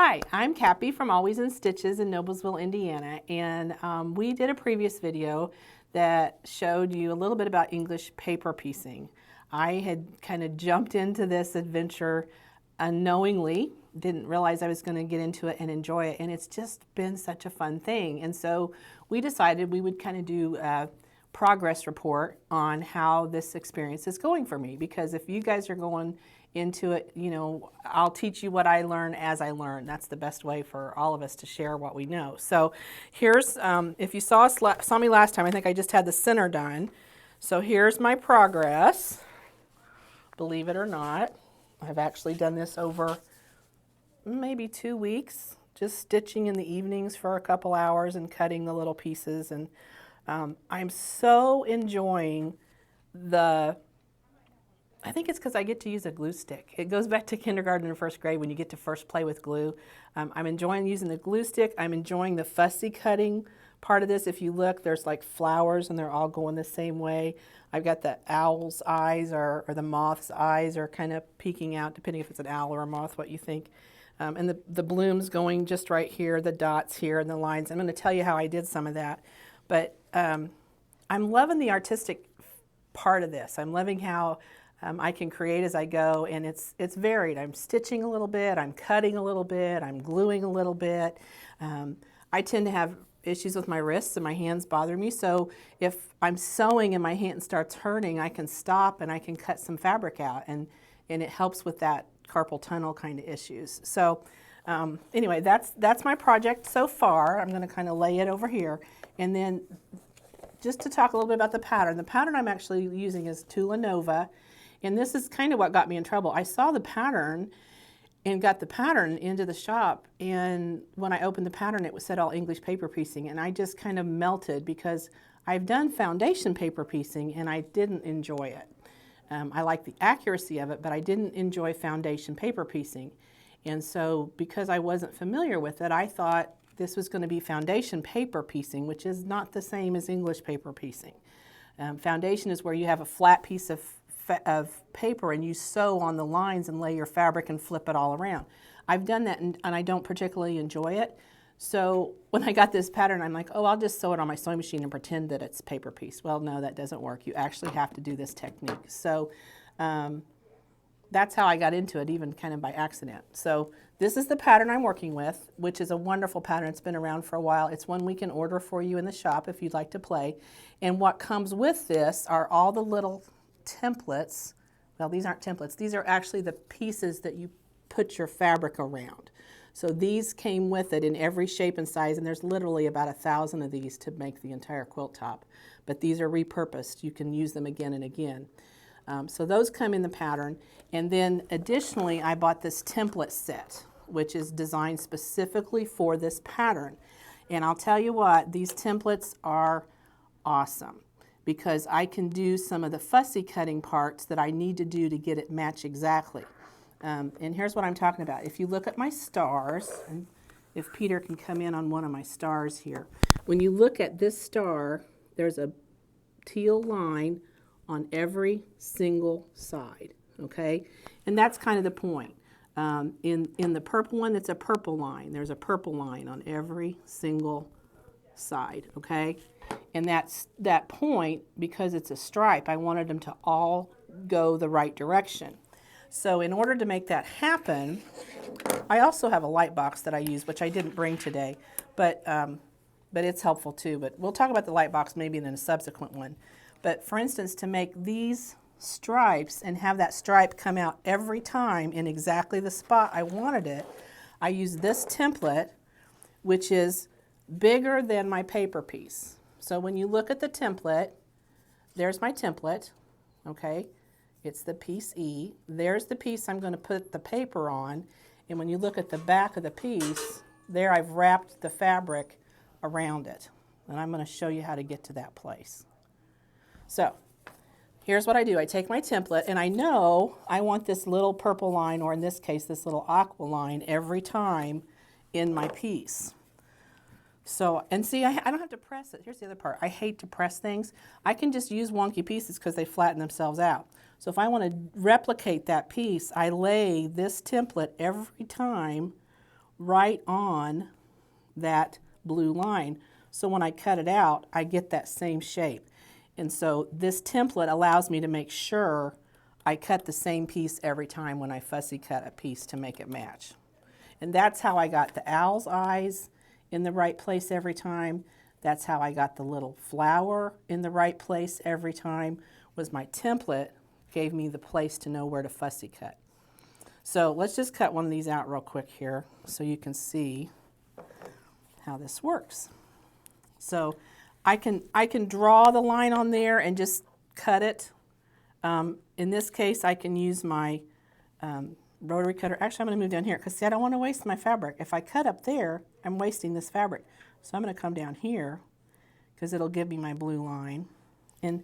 Hi, I'm Cappy from Always in Stitches in Noblesville, Indiana, and we did a previous video that showed you a little bit about English paper piecing. I had kind of jumped into this adventure unknowingly, didn't realize I was going to get into it and enjoy it, and it's just been such a fun thing. And so we decided we would kind of do a progress report on how this experience is going for me, because if you guys are going into it, you know, I'll teach you what I learn as I learn. That's the best way for all of us to share what we know. So here's, if you saw me last time, I think I just had the center done. So here's my progress. Believe it or not, I've actually done this over maybe 2 weeks, just stitching in the evenings for a couple hours and cutting the little pieces. And I'm so enjoying I think it's because I get to use a glue stick. It goes back to kindergarten and first grade when you get to first play with glue. I'm enjoying using the glue stick. I'm enjoying the fussy cutting part of this. If you look, there's like flowers and they're all going the same way. I've got the owl's eyes or the moth's eyes are kind of peeking out, depending if it's an owl or a moth, what you think. And the blooms going just right here, the dots here and the lines. I'm going to tell you how I did some of that. But I'm loving the artistic part of this. I'm loving how I can create as I go, and it's varied. I'm stitching a little bit, I'm cutting a little bit, I'm gluing a little bit. I tend to have issues with my wrists and my hands bother me, so if I'm sewing and my hand starts hurting, I can stop and I can cut some fabric out, and it helps with that carpal tunnel kind of issues. So anyway, that's my project so far. I'm going to kind of lay it over here, and then just to talk a little bit about the pattern. The pattern I'm actually using is Tula Nova. And this is kind of what got me in trouble. I saw the pattern and got the pattern into the shop, and when I opened the pattern it said all English paper piecing, and I just kind of melted because I've done foundation paper piecing and I didn't enjoy it. I like the accuracy of it, but I didn't enjoy foundation paper piecing. And so because I wasn't familiar with it, I thought this was going to be foundation paper piecing, which is not the same as English paper piecing. Foundation is where you have a flat piece of paper and you sew on the lines and lay your fabric and flip it all around. I've done that and I don't particularly enjoy it. So when I got this pattern, I'm like, oh, I'll just sew it on my sewing machine and pretend that it's paper piece. Well, no, that doesn't work. You actually have to do this technique. So that's how I got into it, even kind of by accident. So this is the pattern I'm working with, which is a wonderful pattern. It's been around for a while. It's one we can order for you in the shop if you'd like to play. And what comes with this are all the little templates. Well, these aren't templates. These are actually the pieces that you put your fabric around. So these came with it in every shape and size, and there's literally about 1,000 of these to make the entire quilt top. But these are repurposed. You can use them again and again. So those come in the pattern. And then additionally, I bought this template set, which is designed specifically for this pattern. And I'll tell you what, these templates are awesome, because I can do some of the fussy cutting parts that I need to do to get it match exactly. And here's what I'm talking about. If you look at my stars, and if Peter can come in on one of my stars here. When you look at this star, there's a teal line on every single side, okay? And that's kind of the point. In the purple one, it's a purple line. There's a purple line on every single side, okay? And that's that point, because it's a stripe, I wanted them to all go the right direction. So in order to make that happen, I also have a light box that I use, which I didn't bring today, but it's helpful too. But we'll talk about the light box maybe in a subsequent one. But for instance, to make these stripes and have that stripe come out every time in exactly the spot I wanted it, I used this template, which is bigger than my paper piece. So when you look at the template, there's my template, okay? It's the piece E. There's the piece I'm going to put the paper on. And when you look at the back of the piece, there I've wrapped the fabric around it. And I'm going to show you how to get to that place. So here's what I do. I take my template, and I know I want this little purple line, or in this case, this little aqua line, every time in my piece. So, and see, I don't have to press it. Here's the other part. I hate to press things. I can just use wonky pieces because they flatten themselves out. So if I want to replicate that piece, I lay this template every time right on that blue line. So when I cut it out, I get that same shape. And so this template allows me to make sure I cut the same piece every time when I fussy cut a piece to make it match. And that's how I got the owl's eyes in the right place every time. That's how I got the little flower in the right place every time, was my template gave me the place to know where to fussy cut. So let's just cut one of these out real quick here so you can see how this works. So I can draw the line on there and just cut it. In this case, I can use my rotary cutter. Actually, I'm going to move down here because, see, I don't want to waste my fabric. If I cut up there, I'm wasting this fabric. So I'm going to come down here because it'll give me my blue line. And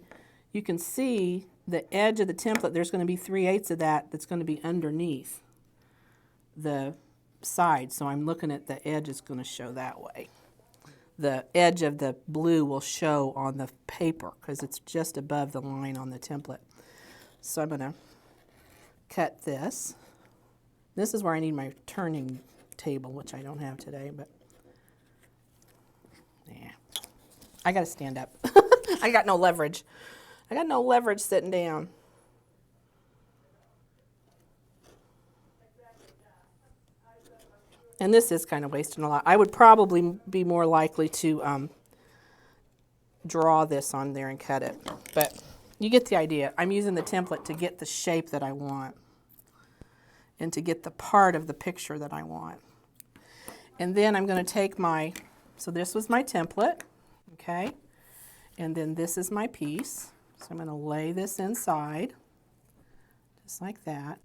you can see the edge of the template, there's going to be 3/8 of that that's going to be underneath the side. So I'm looking at the edge is going to show that way. The edge of the blue will show on the paper because it's just above the line on the template. So I'm going to cut this. This is where I need my turning table, which I don't have today, but yeah, I got to stand up. I got no leverage. I got no leverage sitting down. And this is kind of wasting a lot. I would probably be more likely to draw this on there and cut it. But you get the idea. I'm using the template to get the shape that I want and to get the part of the picture that I want. And then I'm going to take my, so this was my template, okay? And then this is my piece. So I'm going to lay this inside, just like that.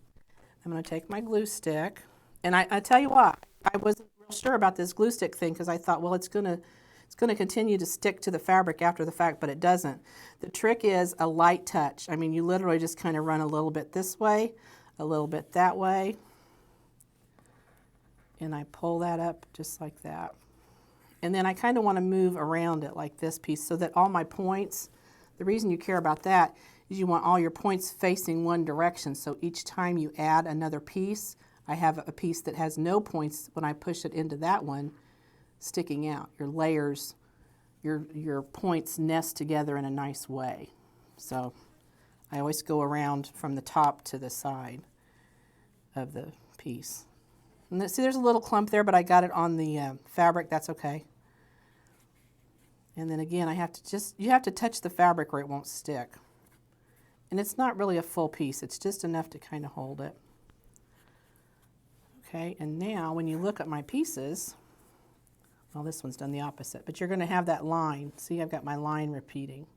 I'm going to take my glue stick. And I tell you what, I wasn't real sure about this glue stick thing because I thought, well, it's going to continue to stick to the fabric after the fact, but it doesn't. The trick is a light touch. I mean, you literally just kind of run a little bit this way, a little bit that way, and I pull that up just like that. And then I kind of want to move around it like this piece so that all my points, the reason you care about that is you want all your points facing one direction. So each time you add another piece, I have a piece that has no points when I push it into that one sticking out. Your layers, your points nest together in a nice way. So I always go around from the top to the side of the piece. And see, there's a little clump there, but I got it on the fabric. That's okay. And then again, you have to touch the fabric or it won't stick. And it's not really a full piece. It's just enough to kind of hold it. Okay, and now when you look at my pieces, well, this one's done the opposite, but you're going to have that line. See, I've got my line repeating.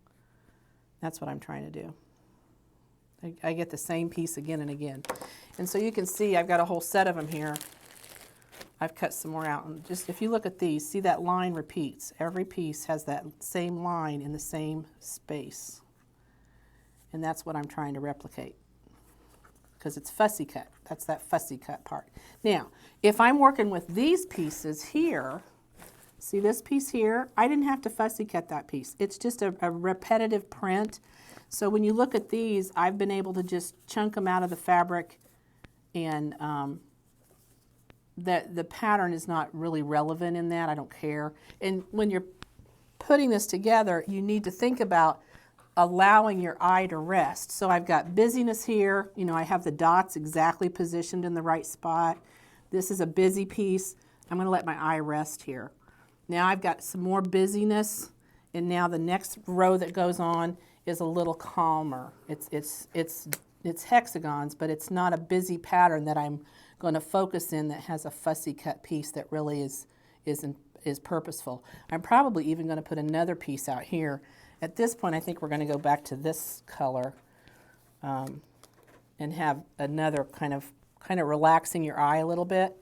That's what I'm trying to do. I get the same piece again and again. And so you can see I've got a whole set of them here. I've cut some more out. And just if you look at these, see that line repeats. Every piece has that same line in the same space. And that's what I'm trying to replicate because it's fussy cut. That's that fussy cut part. Now, if I'm working with these pieces here, see this piece here? I didn't have to fussy cut that piece. It's just a repetitive print. So when you look at these, I've been able to just chunk them out of the fabric, and the pattern is not really relevant in that. I don't care. And when you're putting this together, you need to think about allowing your eye to rest. So I've got busyness here. You know, I have the dots exactly positioned in the right spot. This is a busy piece. I'm going to let my eye rest here. Now I've got some more busyness, and now the next row that goes on is a little calmer. It's hexagons, but it's not a busy pattern that I'm going to focus in that has a fussy cut piece that really is purposeful. I'm probably even going to put another piece out here. At this point, I think we're going to go back to this color and have another kind of relaxing your eye a little bit.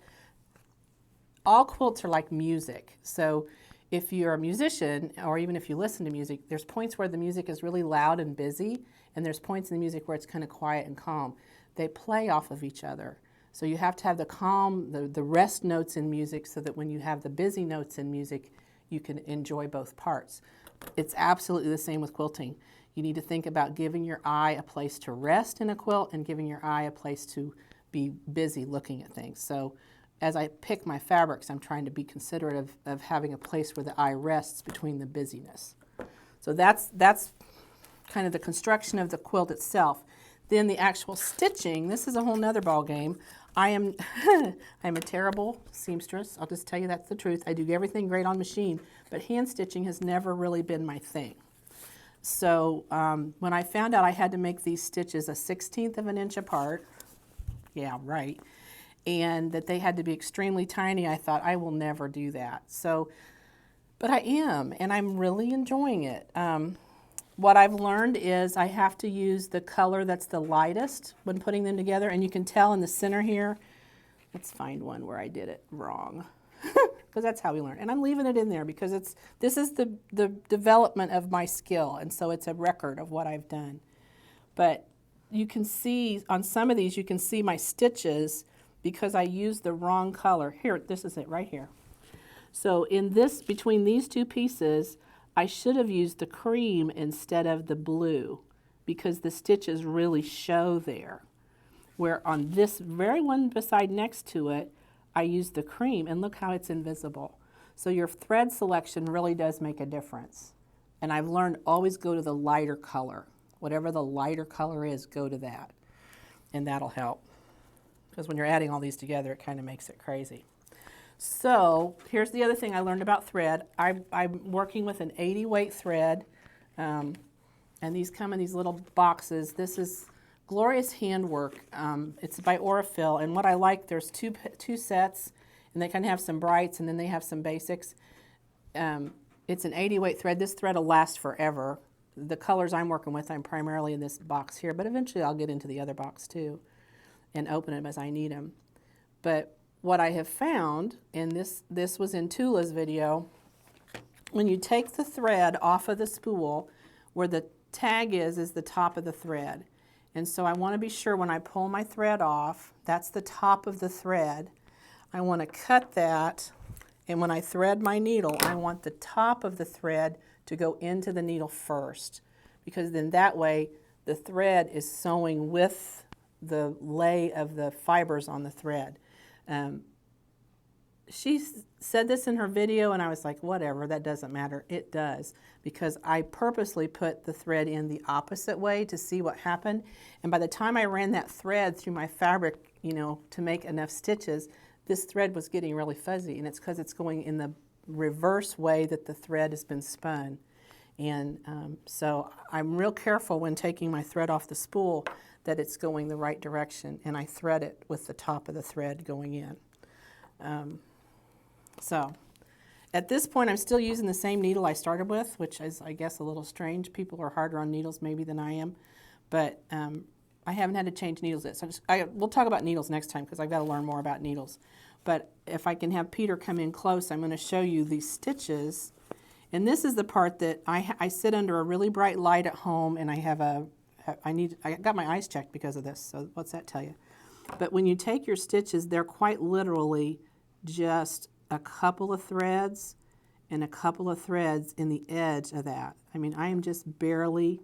All quilts are like music. So if you're a musician, or even if you listen to music, there's points where the music is really loud and busy, and there's points in the music where it's kind of quiet and calm. They play off of each other. So you have to have the calm, the rest notes in music so that when you have the busy notes in music, you can enjoy both parts. It's absolutely the same with quilting. You need to think about giving your eye a place to rest in a quilt and giving your eye a place to be busy looking at things. So as I pick my fabrics, I'm trying to be considerate of having a place where the eye rests between the busyness. So that's kind of the construction of the quilt itself. Then the actual stitching, this is a whole nother ball game. I'm a terrible seamstress. I'll just tell you that's the truth. I do everything great on machine, but hand stitching has never really been my thing. So when I found out I had to make these stitches 1/16 of an inch apart, yeah, right, and that they had to be extremely tiny, I thought, I will never do that. So, but I am, and I'm really enjoying it. What I've learned is I have to use the color that's the lightest when putting them together, and you can tell in the center here. Let's find one where I did it wrong, because that's how we learn. And I'm leaving it in there because this is the development of my skill, and so it's a record of what I've done. But you can see on some of these, you can see my stitches because I used the wrong color. Here, this is it right here. So in this, between these two pieces, I should have used the cream instead of the blue because the stitches really show there. Where on this very one beside next to it, I used the cream, and look how it's invisible. So your thread selection really does make a difference. And I've learned always go to the lighter color. Whatever the lighter color is, go to that. And that'll help. Because when you're adding all these together, it kind of makes it crazy. So here's the other thing I learned about thread. I'm working with an 80 weight thread, and these come in these little boxes. This is glorious handwork. It's by Aurifil, and what I like, there's two sets, and they kind of have some brights, and then they have some basics. It's an 80 weight thread. This thread will last forever. The colors I'm working with, I'm primarily in this box here, but eventually I'll get into the other box too and open them as I need them. But what I have found, and this was in Tula's video, when you take the thread off of the spool, where the tag is the top of the thread. And so I want to be sure when I pull my thread off, that's the top of the thread. I want to cut that, and when I thread my needle, I want the top of the thread to go into the needle first, because then that way the thread is sewing with the lay of the fibers on the thread. She said this in her video, and I was like, whatever, that doesn't matter. It does, because I purposely put the thread in the opposite way to see what happened. And by the time I ran that thread through my fabric, you know, to make enough stitches, this thread was getting really fuzzy, and it's because it's going in the reverse way that the thread has been spun. And so I'm real careful when taking my thread off the spool that it's going the right direction, and I thread it with the top of the thread going in. So at this point, I'm still using the same needle I started with, which is, I guess, a little strange. People are harder on needles maybe than I am, but I haven't had to change needles yet. So we'll talk about needles next time because I've got to learn more about needles. But if I can have Peter come in close, I'm going to show you these stitches. And this is the part that I sit under a really bright light at home, and I got my eyes checked because of this, so what's that tell you? But when you take your stitches, they're quite literally just a couple of threads and a couple of threads in the edge of that. I mean, I am just barely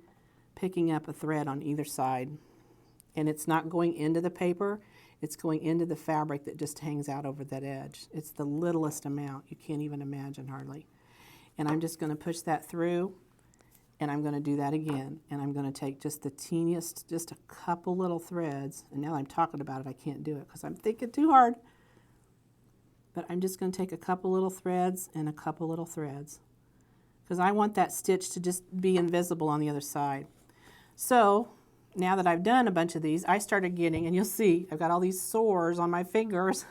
picking up a thread on either side. And it's not going into the paper, it's going into the fabric that just hangs out over that edge. It's the littlest amount. You can't even imagine hardly. And I'm just going to push that through, and I'm going to do that again. And I'm going to take just the teeniest, just a couple little threads. And now I'm talking about it, I can't do it because I'm thinking too hard. But I'm just going to take a couple little threads and a couple little threads because I want that stitch to just be invisible on the other side. So now that I've done a bunch of these, I started getting, and you'll see, I've got all these sores on my fingers.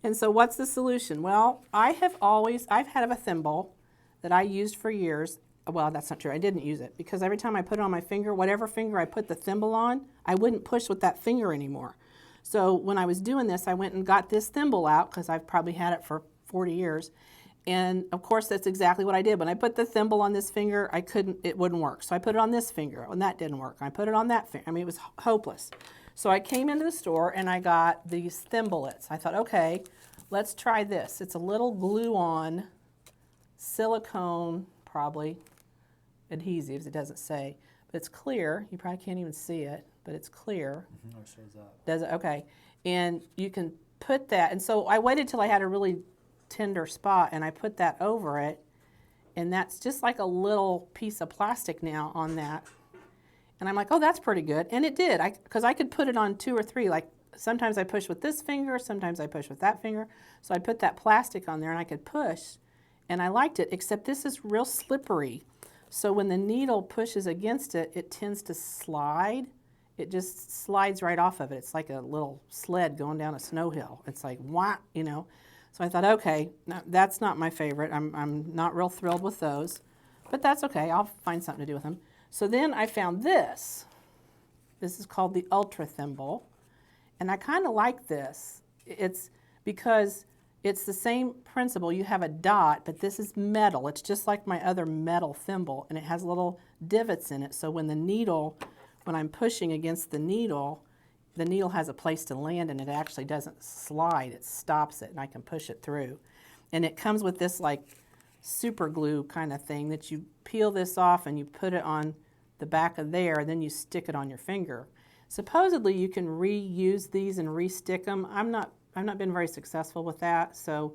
And so what's the solution? Well, I've had a thimble that I used for years. Well, that's not true. I didn't use it because every time I put it on my finger, whatever finger I put the thimble on, I wouldn't push with that finger anymore. So when I was doing this, I went and got this thimble out because I've probably had it for 40 years. And of course, that's exactly what I did. When I put the thimble on this finger, it wouldn't work. So I put it on this finger, and that didn't work. I put it on that finger. I mean, it was hopeless. So I came into the store and I got these thimblets. I thought, okay, let's try this. It's a little glue-on silicone, probably adhesives, it doesn't say, but it's clear. You probably can't even see it, but it's clear. Mm-hmm. It shows up. Does it? Okay. And you can put that, and so I waited till I had a really tender spot and I put that over it, and that's just like a little piece of plastic now on that. And I'm like, oh, that's pretty good. And it did, because I could put it on 2 or 3, like sometimes I push with this finger, sometimes I push with that finger. So I put that plastic on there and I could push, and I liked it, except this is real slippery. So when the needle pushes against it, it tends to slide. It just slides right off of it. It's like a little sled going down a snow hill. It's like, wah, you know. So I thought, okay, no, that's not my favorite. I'm not real thrilled with those, but that's okay. I'll find something to do with them. So then I found this. This is called the Ultra Thimble, and I kind of like this. It's because it's the same principle. You have a dot, but this is metal. It's just like my other metal thimble, and it has little divots in it. So when the needle, when I'm pushing against the needle has a place to land, and it actually doesn't slide. It stops it, and I can push it through. And it comes with this like super glue kind of thing that you peel this off and you put it on the back of there, and then you stick it on your finger. Supposedly you can reuse these and re-stick them. I've not been very successful with that, so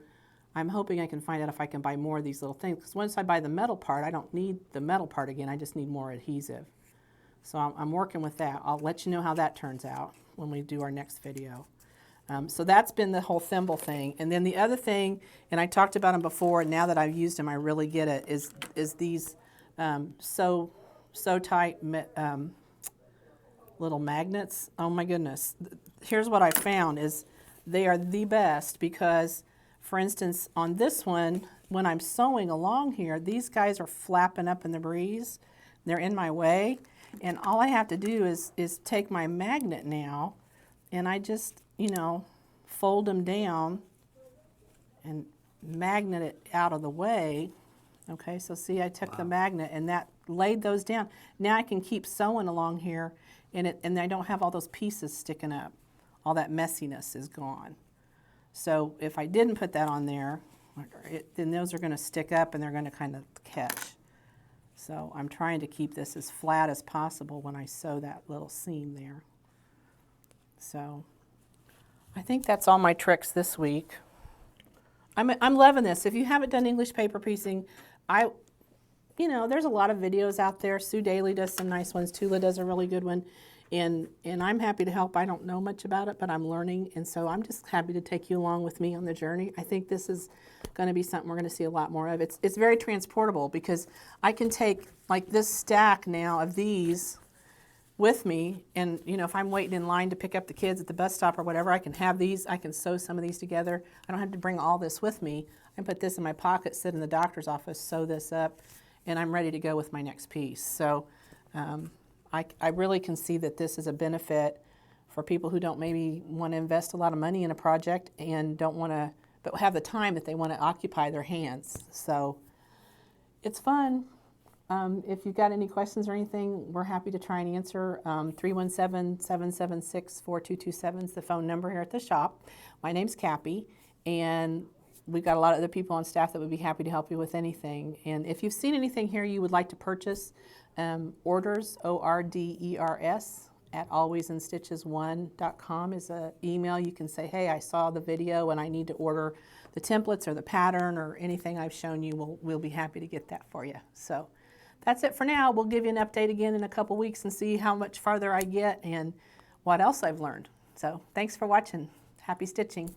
I'm hoping I can find out if I can buy more of these little things, because once I buy the metal part, I don't need the metal part again. I just need more adhesive. So I'm working with that. I'll let you know how that turns out when we do our next video. So that's been the whole thimble thing. And then the other thing, and I talked about them before, and now that I've used them, I really get it, is these so tight little magnets. Oh my goodness. Here's what I found is they are the best, because, for instance, on this one, when I'm sewing along here, these guys are flapping up in the breeze. They're in my way. And all I have to do is take my magnet now, and I just, you know, fold them down and magnet it out of the way. Okay, so see, I took the magnet and that laid those down. Now I can keep sewing along here, and I don't have all those pieces sticking up. All that messiness is gone. So if I didn't put that on there, then those are going to stick up and they're going to kind of catch. So I'm trying to keep this as flat as possible when I sew that little seam there. So I think that's all my tricks this week. I'm loving this. If you haven't done English paper piecing, you know, there's a lot of videos out there. Sue Daly does some nice ones. Tula does a really good one. And I'm happy to help. I don't know much about it, but I'm learning. And so I'm just happy to take you along with me on the journey. I think this is going to be something we're going to see a lot more of. It's very transportable, because I can take like this stack now of these with me. And, you know, if I'm waiting in line to pick up the kids at the bus stop or whatever, I can have these. I can sew some of these together. I don't have to bring all this with me. I can put this in my pocket, sit in the doctor's office, sew this up, and I'm ready to go with my next piece. So I really can see that this is a benefit for people who don't maybe want to invest a lot of money in a project and don't want to, but have the time that they want to occupy their hands. So it's fun. If you've got any questions or anything, we're happy to try and answer. 317-776-4227 is the phone number here at the shop. My name's Cappy, and we've got a lot of other people on staff that would be happy to help you with anything. And if you've seen anything here you would like to purchase, orders, ORDERS, at alwaysinstitches1.com is an email. You can say, hey, I saw the video and I need to order the templates or the pattern or anything I've shown you. We'll be happy to get that for you. So that's it for now. We'll give you an update again in a couple weeks and see how much farther I get and what else I've learned. So thanks for watching. Happy stitching.